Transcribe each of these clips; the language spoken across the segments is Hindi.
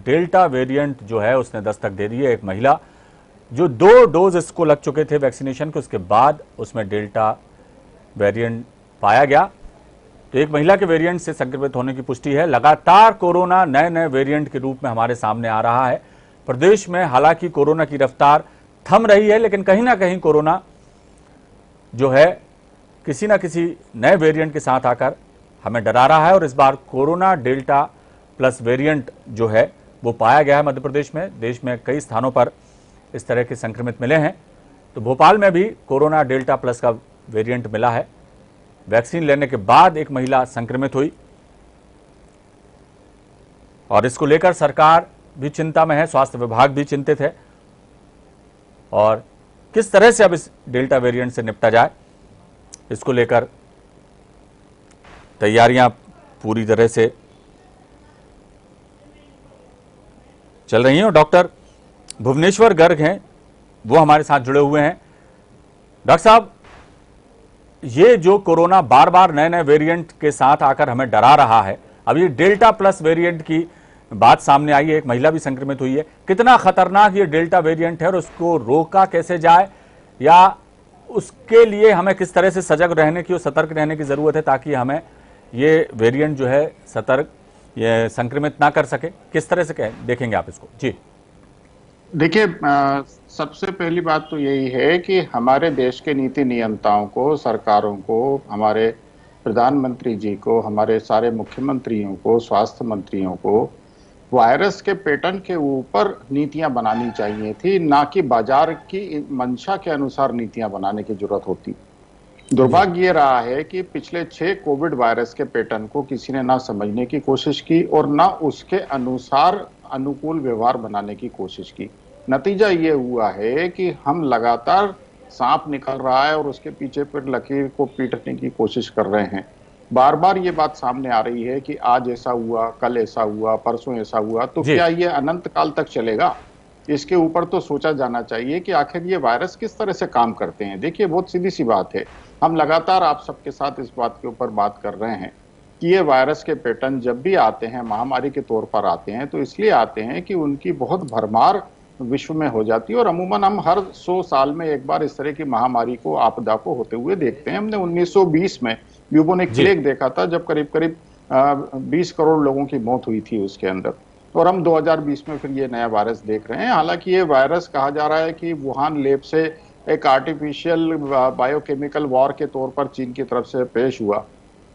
डेल्टा वेरिएंट जो है उसने दस्तक दे दी है। एक महिला जो 2 डोज इसको लग चुके थे वैक्सीनेशन के, उसके बाद उसमें डेल्टा वेरिएंट पाया गया। तो एक महिला के वेरिएंट से संक्रमित होने की पुष्टि है। लगातार कोरोना नए नए वेरिएंट के रूप में हमारे सामने आ रहा है। प्रदेश में हालांकि कोरोना की रफ्तार थम रही है, लेकिन कहीं ना कहीं कोरोना जो है किसी ना किसी नए वेरिएंट के साथ आकर हमें डरा रहा है। और इस बार कोरोना डेल्टा प्लस वेरिएंट जो है वो पाया गया है मध्य प्रदेश में। देश में कई स्थानों पर इस तरह के संक्रमित मिले हैं। तो भोपाल में भी कोरोना डेल्टा प्लस का वेरिएंट मिला है। वैक्सीन लेने के बाद एक महिला संक्रमित हुई और इसको लेकर सरकार भी चिंता में है, स्वास्थ्य विभाग भी चिंतित है। और किस तरह से अब इस डेल्टा वेरिएंट से निपटा जाए, इसको लेकर तैयारियां पूरी तरह से चल रही हैं। और डॉक्टर भुवनेश्वर गर्ग हैं, वो हमारे साथ जुड़े हुए हैं। डॉक्टर साहब, ये जो कोरोना बार बार नए नए वेरिएंट के साथ आकर हमें डरा रहा है, अब ये डेल्टा प्लस वेरिएंट की बात सामने आई है, एक महिला भी संक्रमित हुई है। कितना खतरनाक ये डेल्टा वेरिएंट है और उसको रोका कैसे जाए, या उसके लिए हमें किस तरह से सजग रहने की और सतर्क रहने की जरूरत है ताकि हमें ये वेरिएंट जो है सतर्क ये संक्रमित ना कर सके? किस तरह से देखेंगे आप इसको? जी देखिए, सबसे पहली बात तो यही है कि हमारे देश के नीति नियंताओं को, सरकारों को, हमारे प्रधानमंत्री जी को, हमारे सारे मुख्यमंत्रियों को, स्वास्थ्य मंत्रियों को वायरस के पैटर्न के ऊपर नीतियां बनानी चाहिए थी, ना कि बाजार की मंशा के अनुसार नीतियां बनाने की जरूरत होती। दुर्भाग्य ये रहा है कि पिछले 6 कोविड वायरस के पैटर्न को किसी ने ना समझने की कोशिश की और ना उसके अनुसार अनुकूल व्यवहार बनाने की कोशिश की। नतीजा ये हुआ है कि हम लगातार सांप निकल रहा है और उसके पीछे फिर लकीर को पीटने की कोशिश कर रहे हैं। बार बार ये बात सामने आ रही है कि आज ऐसा हुआ, कल ऐसा हुआ, परसों ऐसा हुआ, तो क्या ये अनंत काल तक चलेगा? इसके ऊपर तो सोचा जाना चाहिए कि आखिर ये वायरस किस तरह से काम करते हैं। देखिए, बहुत सीधी सी बात है, हम लगातार आप सबके साथ इस बात के ऊपर बात कर रहे हैं कि ये वायरस के पैटर्न जब भी आते हैं, महामारी के तौर पर आते हैं, तो इसलिए आते हैं कि उनकी बहुत भरमार विश्व में हो जाती है। और अमूमन हम हर 100 साल में एक बार इस तरह की महामारी को, आपदा को होते हुए देखते हैं। हमने 1920 में ब्यूबोनिक प्लेग देखा था, जब करीब करीब 20 करोड़ लोगों की मौत हुई थी उसके अंदर। और हम 2020 में फिर ये नया वायरस देख रहे हैं। हालांकि ये वायरस कहा जा रहा है कि वुहान लैब से एक आर्टिफिशियल बायोकेमिकल वॉर के तौर पर चीन की तरफ से पेश हुआ,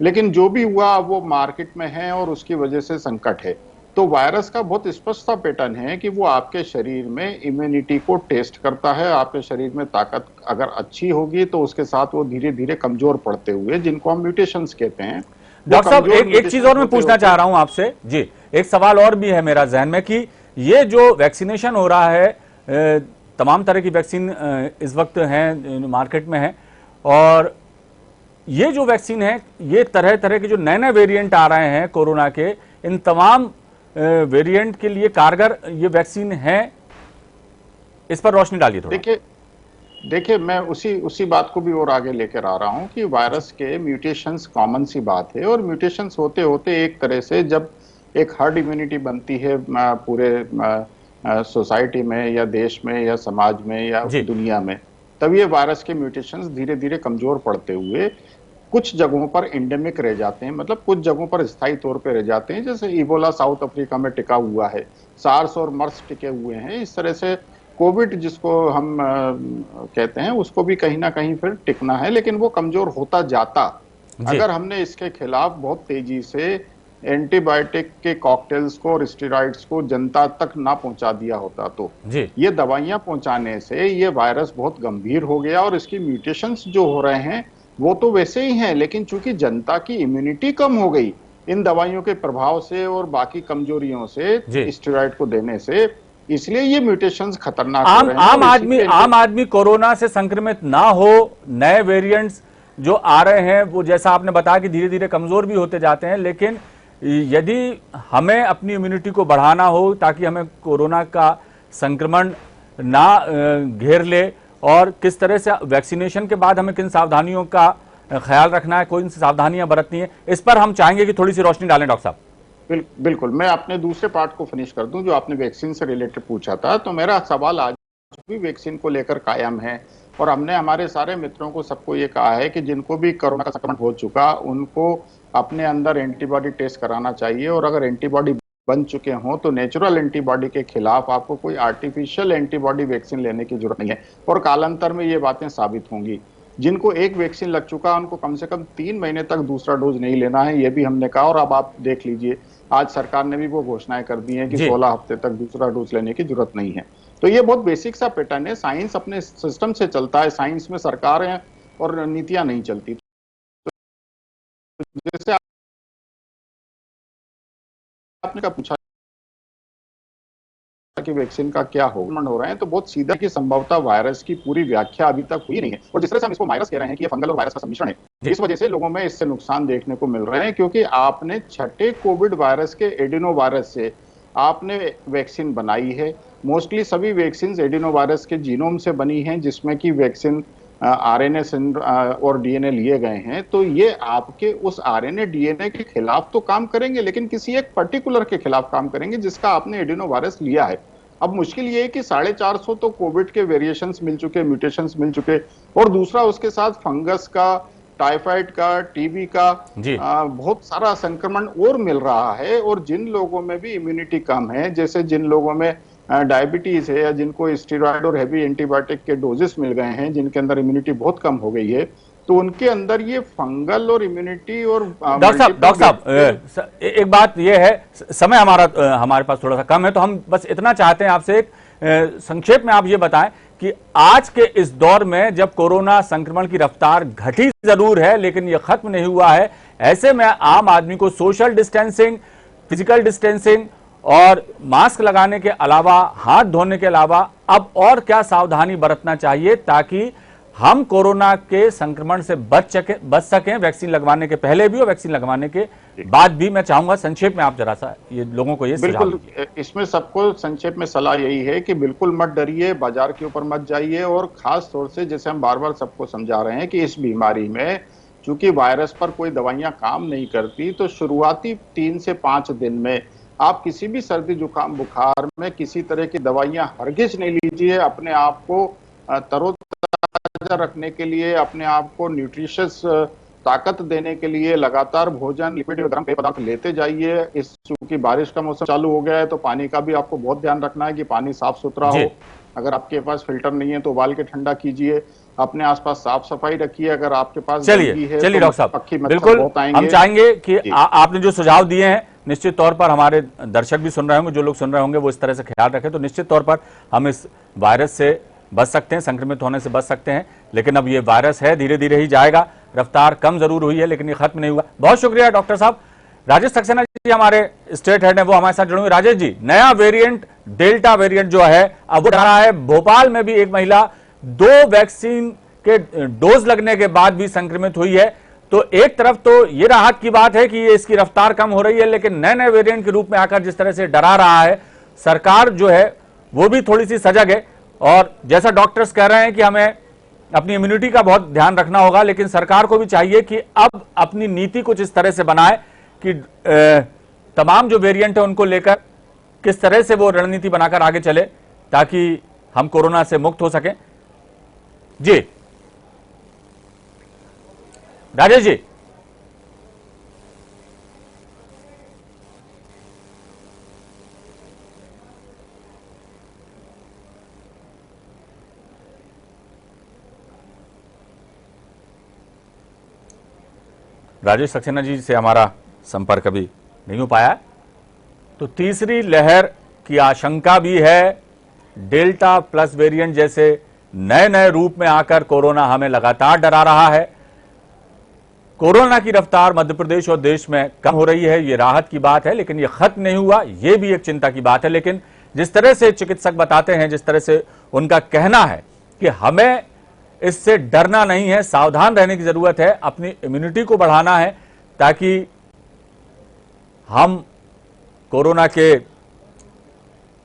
लेकिन जो भी हुआ वो मार्केट में है और उसकी वजह से संकट है। तो वायरस का बहुत स्पष्ट सा पैटर्न है कि वो आपके शरीर में इम्यूनिटी को टेस्ट करता है। आपके शरीर में ताकत अगर अच्छी होगी तो उसके साथ वो धीरे धीरे कमजोर पड़ते हुए, जिनको हम म्यूटेशंस कहते हैं। डॉक्टर साहब, एक चीज और मैं पूछना चाह रहा हूं आपसे। जी, एक सवाल और भी है मेरा जहन में कि ये जो वैक्सीनेशन हो रहा है, तमाम तरह की वैक्सीन इस वक्त हैं मार्केट में है, और ये जो वैक्सीन है, ये तरह तरह के जो नए नए वेरिएंट आ रहे हैं कोरोना के, इन तमाम वेरिएंट के लिए कारगर ये वैक्सीन है? इस पर रोशनी डालिए थोड़ा। देखिए, मैं उसी बात को भी और आगे लेकर आ रहा हूं कि वायरस के म्यूटेशंस कॉमन सी बात है, और म्यूटेशंस होते होते एक तरह से जब एक हर्ड इम्यूनिटी बनती है पूरे सोसाइटी में या देश में या समाज में या दुनिया में, तब ये वायरस के म्यूटेशंस धीरे धीरे कमजोर पड़ते हुए कुछ जगहों पर एंडेमिक रह जाते हैं, मतलब कुछ जगहों पर स्थायी तौर पे रह जाते हैं। जैसे इबोला साउथ अफ्रीका में टिका हुआ है, सार्स और मर्स टिके हुए हैं। इस तरह से कोविड जिसको हम कहते हैं, उसको भी कहीं ना कहीं फिर टिकना है, लेकिन वो कमजोर होता जाता अगर हमने इसके खिलाफ बहुत तेजी से एंटीबायोटिक के कॉकटेल्स को और स्टेरॉइड्स को जनता तक ना पहुंचा दिया होता। तो ये दवाइयां पहुंचाने से ये वायरस बहुत गंभीर हो गया, और इसकी म्यूटेशंस जो हो रहे हैं वो तो वैसे ही हैं, लेकिन चूंकि जनता की इम्यूनिटी कम हो गई इन दवाइयों के प्रभाव से और बाकी कमजोरियों से, स्टेरॉइड को देने से, इसलिए ये म्यूटेशंस खतरनाक हो रहे हैं। आम आदमी कोरोना से संक्रमित ना हो, नए वेरिएंट्स जो आ रहे हैं वो जैसा आपने बताया कि धीरे धीरे कमजोर भी होते जाते हैं, लेकिन यदि हमें अपनी इम्यूनिटी को बढ़ाना हो ताकि हमें कोरोना का संक्रमण ना घेर ले, और किस तरह से वैक्सीनेशन के बाद हमें किन सावधानियों का ख्याल रखना है, कौन सी सावधानियां बरतनी है, इस पर हम चाहेंगे कि थोड़ी सी रोशनी डालें डॉक्टर साहब। बिल्कुल, मैं अपने दूसरे पार्ट को फिनिश कर दूं, जो आपने वैक्सीन से रिलेटेड पूछा था। तो मेरा सवाल आज भी वैक्सीन को लेकर कायम है, और हमने हमारे सारे मित्रों को, सबको ये कहा है कि जिनको भी कोरोना का संक्रमण हो चुका, उनको अपने अंदर एंटीबॉडी टेस्ट कराना चाहिए, और अगर एंटीबॉडी बन चुके हों तो नेचुरल एंटीबॉडी के खिलाफ आपको कोई आर्टिफिशियल एंटीबॉडी वैक्सीन लेने की जरूरत नहीं है, और कालांतर में ये बातें साबित होंगी। जिनको एक वैक्सीन लग चुका, उनको कम से कम 3 महीने तक दूसरा डोज नहीं लेना है, ये भी हमने कहा। और अब आप देख लीजिए, आज सरकार ने भी वो घोषणाएं कर दी हैं कि 16 हफ्ते तक दूसरा डोज लेने की जरूरत नहीं है। तो ये बहुत बेसिक सा पैटर्न है, साइंस अपने सिस्टम से चलता है, साइंस में सरकारें और नीतियां नहीं चलती। तो जैसे आपने का पूछा कि वैक्सीन का क्या हो रहा है, तो बहुत सीधा कि संभवतः वायरस की पूरी व्याख्या अभी तक हुई नहीं है, और जिस तरह से हम इसको वायरस कह रहे हैं कि ये फंगल और वायरस का सम्मिश्रण है, इस वजह से लोगों में इससे नुकसान देखने को मिल रहे हैं। क्योंकि आपने छठे कोविड वायरस के एडिनो वायरस से आपने वैक्सीन बनाई है। मोस्टली सभी वैक्सीन एडिनो वायरस के जीनोम से बनी हैं, जिसमें कि वैक्सीन आरएनए और डीएनए लिए गए हैं। तो ये आपके उस आरएनए डीएनए के खिलाफ तो काम करेंगे, लेकिन किसी एक पर्टिकुलर के खिलाफ काम करेंगे जिसका आपने एडिनो वायरस लिया है। अब मुश्किल ये है कि 450 तो कोविड के वेरिएशंस मिल चुके, म्यूटेशंस मिल चुके, और दूसरा उसके साथ फंगस का, टाइफाइड का, टीबी का बहुत सारा संक्रमण और मिल रहा है। और जिन लोगों में भी इम्यूनिटी कम है, जैसे जिन लोगों में डायबिटीज है, या जिनको स्टेरॉइड और हैवी एंटीबायोटिक के डोजेस मिल गए हैं, जिनके अंदर इम्यूनिटी बहुत कम हो गई है, तो उनके अंदर ये फंगल और इम्यूनिटी और डॉक्टर साहब एक बात ये है, समय हमारे पास थोड़ा सा कम है, तो हम बस इतना चाहते हैं आपसे, एक संक्षेप में आप ये बताएं कि आज के इस दौर में जब कोरोना संक्रमण की रफ्तार घटी जरूर है लेकिन ये खत्म नहीं हुआ है, ऐसे में आम आदमी को सोशल डिस्टेंसिंग, फिजिकल डिस्टेंसिंग और मास्क लगाने के अलावा, हाथ धोने के अलावा अब और क्या सावधानी बरतना चाहिए ताकि हम कोरोना के संक्रमण से बच सकें, वैक्सीन लगवाने के पहले भी और वैक्सीन लगवाने के बाद भी? मैं चाहूंगा संक्षेप में आप जरा सा ये लोगों को ये सुझाव दीजिए। बिल्कुल, इसमें सबको संक्षेप में सलाह यही है कि बिल्कुल मत डरिए, बाजार के ऊपर मत जाइए, और खास तौर से जैसे हम बार बार सबको समझा रहे हैं कि इस बीमारी में चूंकि वायरस पर कोई दवाइयां काम नहीं करती, तो शुरुआती 3 से 5 दिन में आप किसी भी सर्दी जुकाम बुखार में किसी तरह की दवाइयां हरगिज नहीं लीजिए। अपने आप को तरोताजा रखने के लिए, अपने आप को न्यूट्रिशियस ताकत देने के लिए लगातार भोजन, लिक्विड और गर्म पेय पदार्थ लेते जाइए। इस चूंकि बारिश का मौसम चालू हो गया है, तो पानी का भी आपको बहुत ध्यान रखना है कि पानी साफ सुथरा हो। अगर आपके पास फिल्टर नहीं है तो उबाल के ठंडा कीजिए। अपने आसपास साफ सफाई रखिए। अगर आपके पास चलिए डॉक्टर साहब, बिल्कुल हम चाहेंगे कि आपने जो सुझाव दिए हैं निश्चित तौर पर हमारे दर्शक भी सुन रहे होंगे, जो लोग सुन रहे होंगे वो इस तरह से ख्याल रखें तो निश्चित तौर पर हम इस वायरस से बच सकते हैं, संक्रमित होने से बच सकते हैं। लेकिन अब ये वायरस है, धीरे धीरे ही जाएगा, रफ्तार कम जरूर हुई है लेकिन ये खत्म नहीं हुआ। बहुत शुक्रिया डॉक्टर साहब। राजेश सक्सेना जी हमारे स्टेट हेड हैं, वो हमारे साथ जुड़े हुए। राजेश जी, नया वेरिएंट, डेल्टा वेरिएंट जो है अब वो रहा है। भोपाल में भी एक महिला 2 वैक्सीन के डोज लगने के बाद भी संक्रमित हुई है। तो एक तरफ तो ये राहत की बात है कि ये इसकी रफ्तार कम हो रही है, लेकिन नए नए वेरिएंट के रूप में आकर जिस तरह से डरा रहा है, सरकार जो है वो भी थोड़ी सी सजग है। और जैसा डॉक्टर्स कह रहे हैं कि हमें अपनी इम्यूनिटी का बहुत ध्यान रखना होगा, लेकिन सरकार को भी चाहिए कि अब अपनी नीति कुछ इस तरह से बनाए कि तमाम जो वेरिएंट है उनको लेकर किस तरह से वो रणनीति बनाकर आगे चले ताकि हम कोरोना से मुक्त हो सकें। जी राजेश जी। राजेश सक्सेना जी से हमारा संपर्क अभी नहीं हो पाया। तो तीसरी लहर की आशंका भी है। डेल्टा प्लस वेरिएंट जैसे नए नए रूप में आकर कोरोना हमें लगातार डरा रहा है। कोरोना की रफ्तार मध्य प्रदेश और देश में कम हो रही है, ये राहत की बात है, लेकिन ये खत्म नहीं हुआ, ये भी एक चिंता की बात है। लेकिन जिस तरह से चिकित्सक बताते हैं, जिस तरह से उनका कहना है कि हमें इससे डरना नहीं है, सावधान रहने की जरूरत है, अपनी इम्यूनिटी को बढ़ाना है ताकि हम कोरोना के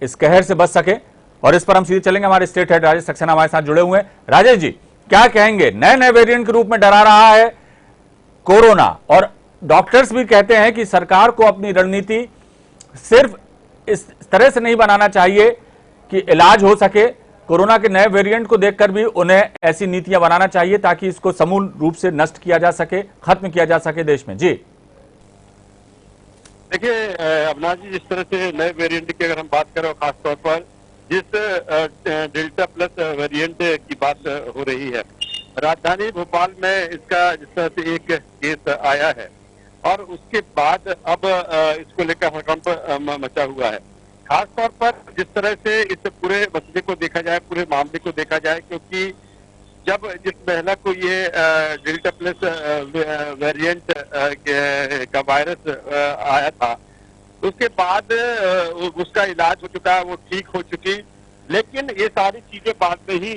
इस कहर से बच सकें। और इस पर हम सीधे चलेंगे, हमारे स्टेट हेड राजेश सक्सेना हमारे साथ जुड़े हुए हैं। राजेश जी, क्या कहेंगे? नए नए वेरिएंट के रूप में डरा रहा है कोरोना, और डॉक्टर्स भी कहते हैं कि सरकार को अपनी रणनीति सिर्फ इस तरह से नहीं बनाना चाहिए कि इलाज हो सके, कोरोना के नए वेरिएंट को देखकर भी उन्हें ऐसी नीतियां बनाना चाहिए ताकि इसको समूल रूप से नष्ट किया जा सके, खत्म किया जा सके देश में। जी देखिए अविनाश जी, जिस तरह से नए वेरिएंट की अगर हम बात करें, खासतौर पर जिस डेल्टा प्लस वेरिएंट की बात हो रही है, राजधानी भोपाल में इसका जिस तरह से एक केस आया है और उसके बाद अब इसको लेकर हड़कंप मचा हुआ है। खास तौर पर जिस तरह से इस पूरे मसले को देखा जाए, पूरे मामले को देखा जाए, क्योंकि जब जिस महिला को ये डेल्टा प्लस वेरिएंट का वायरस आया था, उसके बाद उसका इलाज हो चुका, वो ठीक हो चुकी, लेकिन ये सारी चीजें बाद में ही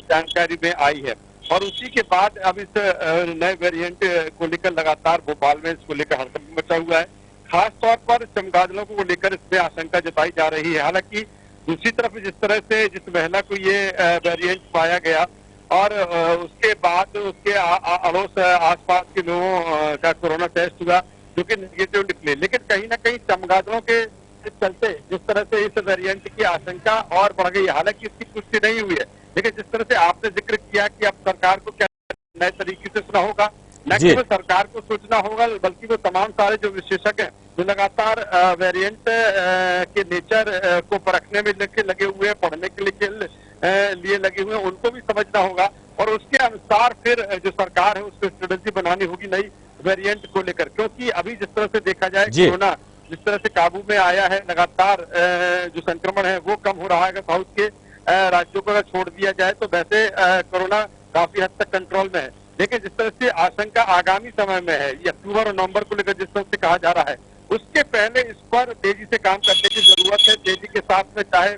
जानकारी में आई है। और उसी के बाद अब इस नए वेरिएंट को लेकर लगातार भोपाल में इसको लेकर हड़कंप मचा हुआ है। खास तौर पर चमगादड़ों को लेकर इसमें आशंका जताई जा रही है। हालांकि दूसरी तरफ जिस तरह से जिस महिला को ये वेरिएंट पाया गया और उसके बाद उसके अड़ोस आसपास के लोगों का कोरोना टेस्ट हुआ जो कि नेगेटिव निकले, लेकिन कहीं ना कहीं चमगादड़ों के चलते जिस तरह से इस वेरिएंट की आशंका और बढ़ गई है। हालांकि इसकी पुष्टि नहीं हुई है, लेकिन जिस तरह से आपने जिक्र किया कि अब सरकार को क्या नए तरीके से सोचना होगा, न केवल सरकार को सोचना होगा बल्कि वो तमाम सारे जो विशेषज्ञ हैं जो लगातार वेरिएंट के नेचर को परखने में लगे हुए हैं, पढ़ने के लिए लगे हुए हैं, उनको भी समझना होगा और उसके अनुसार फिर जो सरकार है उसको स्ट्रेटेजी बनानी होगी नई वेरिएंट को लेकर। क्योंकि अभी जिस तरह से देखा जाए कोरोना जिस तरह से काबू में आया है, लगातार जो संक्रमण है वो कम हो रहा है। अगर साउथ के राज्यों को अगर छोड़ दिया जाए तो वैसे कोरोना काफी हद तक कंट्रोल में है, लेकिन जिस तरह से आशंका आगामी समय में है, ये अक्टूबर और नवंबर को लेकर जिस तरह से कहा जा रहा है, उसके पहले इस पर तेजी से काम करने की जरूरत है। तेजी के साथ में चाहे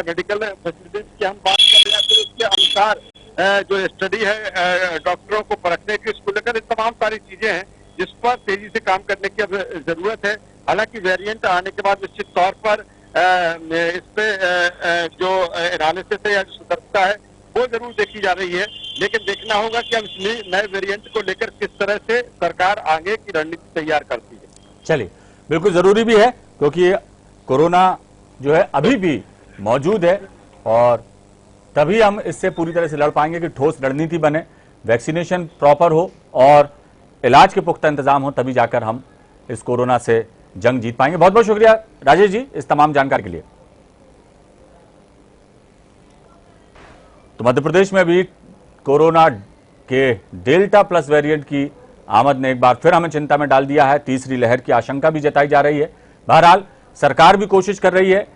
मेडिकल फैसिलिटीज की हम बात कर रहे हैं, फिर उसके अनुसार जो स्टडी है डॉक्टरों को परखने की, इसको लेकर तमाम सारी चीजें हैं जिस पर तेजी से काम करने की अब जरूरत है। हालांकि वेरिएंट आने के बाद निश्चित तौर पर इस पे जो एनालिसिस है या जो सतर्कता है वो जरूर देखी जा रही है, लेकिन देखना होगा कि हम नए वेरिएंट को लेकर किस तरह से सरकार आगे की रणनीति तैयार करती है। चलिए, बिल्कुल जरूरी भी है क्योंकि कोरोना जो है अभी भी मौजूद है और तभी हम इससे पूरी तरह से लड़ पाएंगे कि ठोस रणनीति बने, वैक्सीनेशन प्रॉपर हो और इलाज के पुख्ता इंतजाम हो, तभी जाकर हम इस कोरोना से जंग जीत पाएंगे। बहुत बहुत शुक्रिया राजेश जी इस तमाम जानकारी के लिए। तो मध्य प्रदेश में भी कोरोना के डेल्टा प्लस वेरिएंट की आमद ने एक बार फिर हमें चिंता में डाल दिया है। तीसरी लहर की आशंका भी जताई जा रही है। बहरहाल सरकार भी कोशिश कर रही है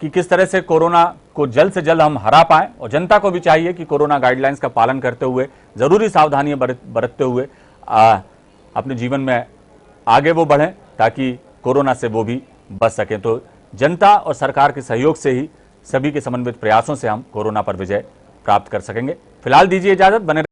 कि किस तरह से कोरोना को जल्द से जल्द हम हरा पाएं और जनता को भी चाहिए कि कोरोना गाइडलाइंस का पालन करते हुए, जरूरी सावधानियां बरतते हुए अपने जीवन में आगे वो बढ़ें ताकि कोरोना से वो भी बच सकें। तो जनता और सरकार के सहयोग से ही, सभी के समन्वित प्रयासों से हम कोरोना पर विजय प्राप्त कर सकेंगे। फिलहाल दीजिए इजाजत, बने